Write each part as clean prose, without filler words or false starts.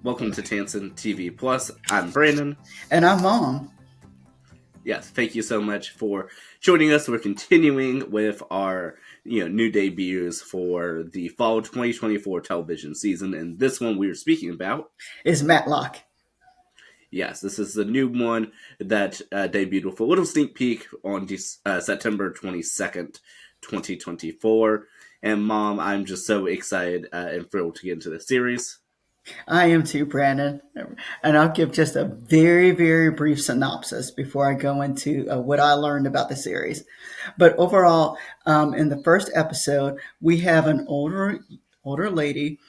Welcome to Tansson TV Plus. I'm Brandon. And I'm Mom. Yes, thank you so much for joining us. We're continuing with our new debuts for the fall 2024 television season, and this one we are speaking about Is Matlock. Yes, this is the new one that debuted with a little sneak peek on September 22nd, 2024. And Mom, I'm just so excited and thrilled to get into the series. I am too, Brandon. And I'll give just a very, very brief synopsis before I go into what I learned about the series. But overall, in the first episode, we have an older lady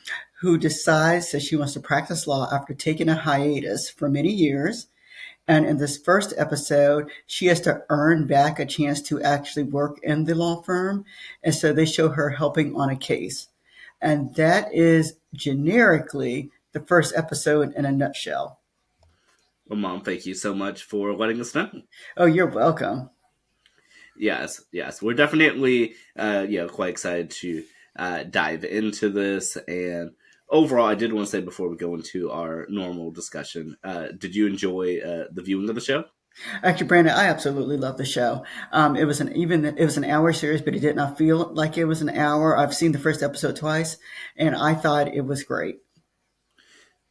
who decides that she wants to practice law after taking a hiatus for many years. And in this first episode, she has to earn back a chance to actually work in the law firm. And so they show her helping on a case. And that is generically the first episode in a nutshell. Well, Mom, thank you so much for letting us know. Oh, you're welcome. Yes. We're definitely quite excited to dive into this. And overall, I did want to say before we go into our normal discussion, did you enjoy the viewing of the show? Actually, Brandon, I absolutely love the show. It was an hour series, but it did not feel like it was an hour. I've seen the first episode twice, and I thought it was great.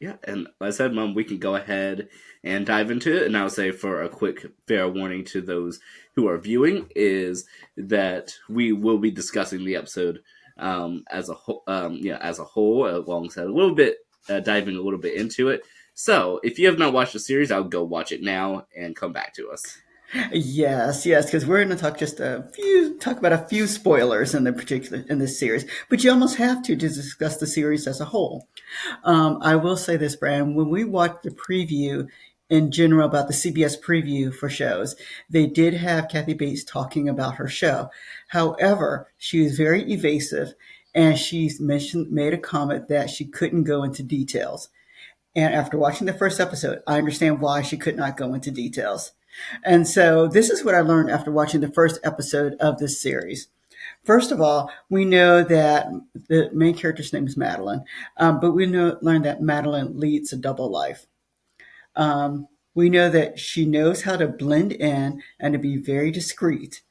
Yeah, and like I said, Mom, we can go ahead and dive into it. And I'll say for a quick fair warning to those who are viewing is that we will be discussing the episode as a whole, alongside a little bit, diving a little bit into it. So if you have not watched the series, I'll go watch it now and come back to us. Yes, because we're going to talk about a few spoilers in this series, but you almost have to discuss the series as a whole. I will say this, Brian, when we watched the preview in general about the CBS preview for shows, they did have Kathy Bates talking about her show. However, she was very evasive, and made a comment that she couldn't go into details. And after watching the first episode, I understand why she could not go into details. And so this is what I learned after watching the first episode of this series. First of all, we know that the main character's name is Madeline, but learn that Madeline leads a double life. We know that she knows how to blend in and to be very discreet.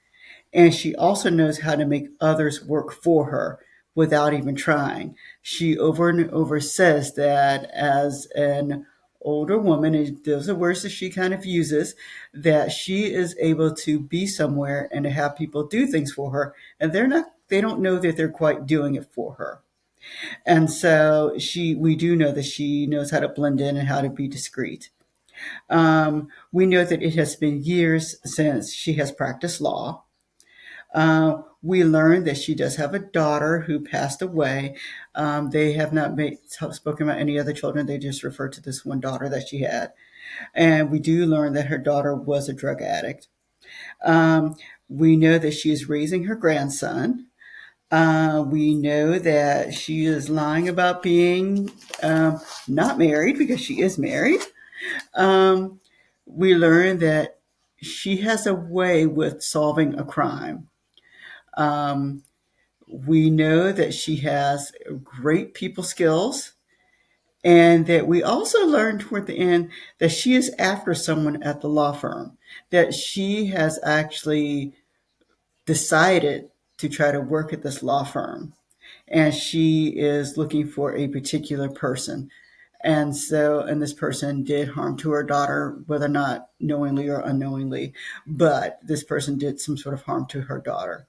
And she also knows how to make others work for her without even trying. She over and over says that as an older woman, and those are words that she kind of uses, that she is able to be somewhere and to have people do things for her, and they don't know that they're quite doing it for her. And so we do know that she knows how to blend in and how to be discreet. We know that it has been years since she has practiced law. We learned that she does have a daughter who passed away. They have not spoken about any other children. They just refer to this one daughter that she had. And we do learn that her daughter was a drug addict. We know that she is raising her grandson. We know that she is lying about being not married because she is married. We learn that she has a way with solving a crime. Um, we know that she has great people skills, and that we also learned toward the end that she is after someone at the law firm, that she has actually decided to try to work at this law firm, and she is looking for a particular person. And this person did harm to her daughter, whether or not knowingly or unknowingly, but this person did some sort of harm to her daughter.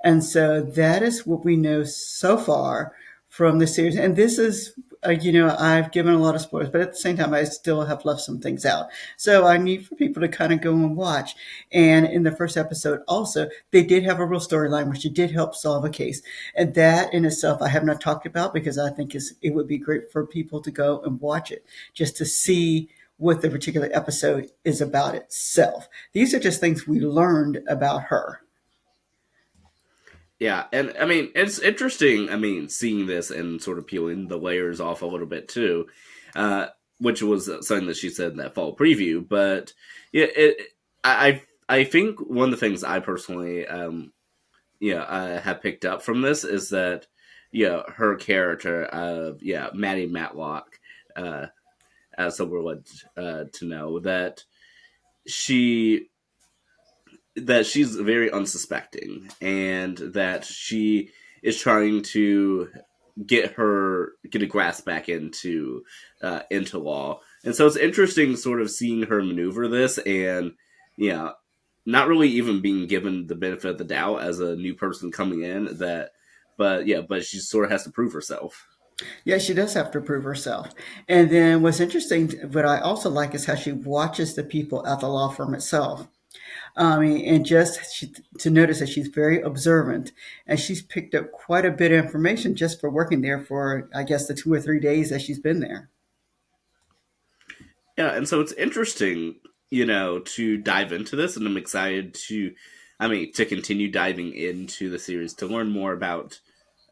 And so that is what we know so far from the series. And this is, I've given a lot of spoilers, but at the same time, I still have left some things out. So I need for people to kind of go and watch. And in the first episode, also, they did have a real storyline where she did help solve a case. And that in itself, I have not talked about because I think it would be great for people to go and watch it just to see what the particular episode is about itself. These are just things we learned about her. Yeah, and I mean, it's interesting, I mean, seeing this and sort of peeling the layers off a little bit too, which was something that she said in that fall preview. But yeah, I think one of the things I personally, have picked up from this is that, her character of, Maddie Matlock, as someone would to know she that she's very unsuspecting and that she is trying to get a grasp back into law. And so it's interesting sort of seeing her maneuver this and yeah, not really even being given the benefit of the doubt as a new person coming in that but she sort of has to prove herself. Yeah, she does have to prove herself. And then what's interesting, what I also like is how she watches the people at the law firm itself. And just to notice that she's very observant and she's picked up quite a bit of information just for working there for, I guess, the 2 or 3 days that she's been there. Yeah, and so it's interesting, to dive into this, and I'm excited to continue diving into the series to learn more about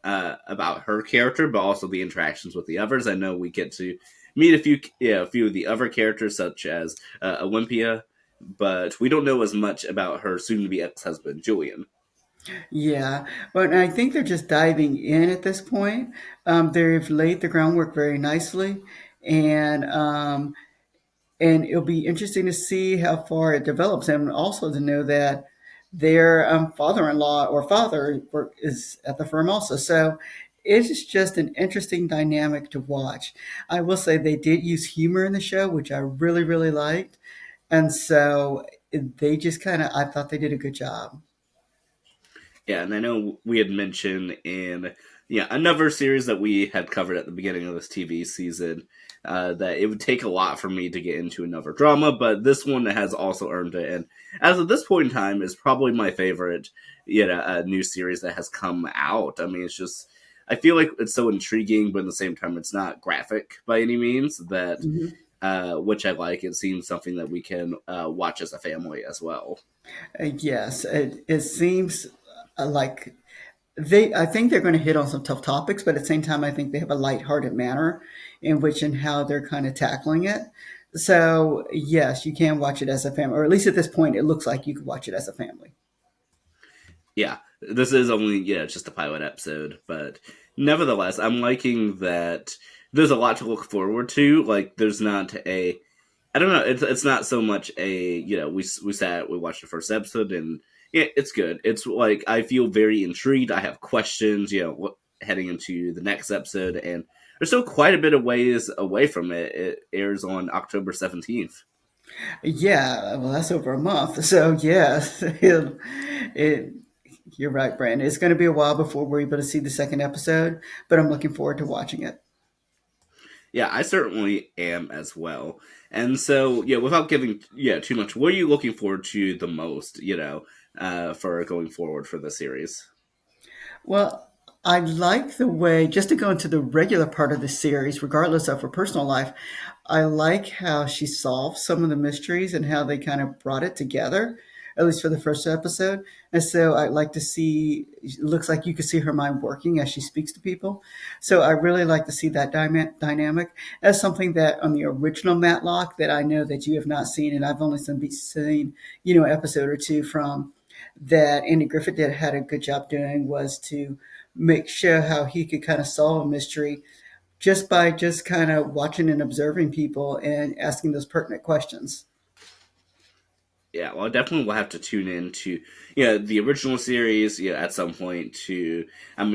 her character, but also the interactions with the others. I know we get to meet a few of the other characters, such as Olympia, but we don't know as much about her soon-to-be ex-husband, Julian. Yeah, but I think they're just diving in at this point. They've laid the groundwork very nicely, and and it'll be interesting to see how far it develops, and also to know that their father-in-law or father is at the firm also. So it's just an interesting dynamic to watch. I will say they did use humor in the show, which I really, really liked, and so they just kind of I thought they did a good job. Yeah, and I know we had mentioned in another series that we had covered at the beginning of this TV season that it would take a lot for me to get into another drama, but this one has also earned it. And as of this point in time, is probably my favorite, new series that has come out. I mean, it's just I feel like it's so intriguing, but at the same time, it's not graphic by any means. That Mhm. which I like. It seems something that we can watch as a family as well. Yes, it seems like I think they're going to hit on some tough topics, but at the same time, I think they have a lighthearted manner in which and how they're kind of tackling it. So yes, you can watch it as a family, or at least at this point, it looks like you could watch it as a family. Yeah, this is only just a pilot episode, but nevertheless, I'm liking that there's a lot to look forward to. Like, there's not a I don't know. It's not so much a we watched the first episode and yeah, it's good. It's like I feel very intrigued. I have questions. Heading into the next episode, and there's still quite a bit of ways away from it. It airs on October 17th. Yeah, well, that's over a month. So yes, it you're right, Brandon. It's going to be a while before we're able to see the second episode, but I'm looking forward to watching it. Yeah, I certainly am as well. And so, without giving too much, what are you looking forward to the most? For going forward for the series. Well, I like the way, just to go into the regular part of the series, regardless of her personal life, I like how she solved some of the mysteries and how they kind of brought it together, at least for the first episode. And so I like to see, it looks like you can see her mind working as she speaks to people. So I really like to see that dynamic as something that on the original Matlock that I know that you have not seen, and I've only seen, episode or two from that Andy Griffith did had a good job doing was to make sure how he could kind of solve a mystery just by just kind of watching and observing people and asking those pertinent questions. Yeah, well, I definitely will have to tune in to the original series at some point to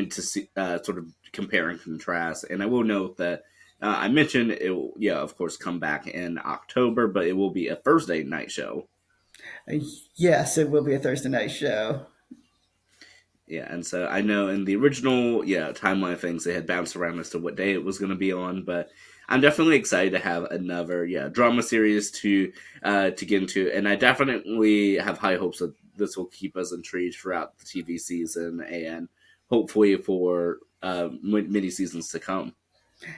see sort of compare and contrast. And I will note that I mentioned it will of course come back in October, but it will be a Thursday night show. Yes, it will be a Thursday night show. Yeah, and so I know in the original timeline of things they had bounced around as to what day it was going to be on, but I'm definitely excited to have another drama series to get into, and I definitely have high hopes that this will keep us intrigued throughout the TV season and hopefully for many seasons to come.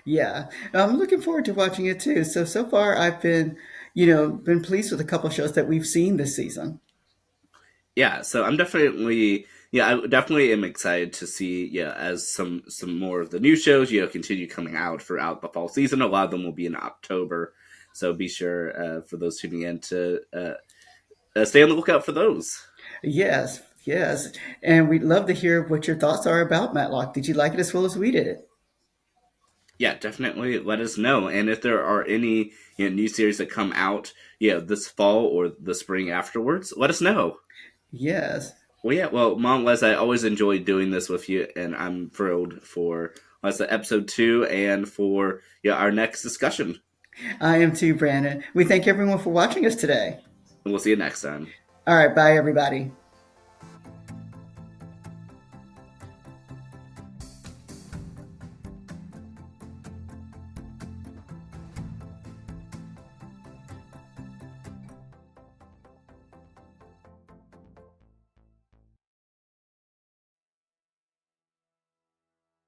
Yeah, I'm looking forward to watching it too. So far I've been pleased with a couple shows that we've seen this season. Yeah, so I'm definitely I definitely am excited to see as some more of the new shows continue coming out throughout the fall season. A lot of them will be in October, so be sure for those tuning in to stay on the lookout for those. Yes, yes, and we'd love to hear what your thoughts are about Matlock. Did you like it as well as we did? Yeah, definitely let us know. And if there are any new series that come out this fall or the spring afterwards, let us know. Yes. Well, yeah, well, Mom, Les, I always enjoy doing this with you, and I'm thrilled for episode 2 and for our next discussion. I am too, Brandon. We thank everyone for watching us today. And we'll see you next time. All right. Bye, everybody.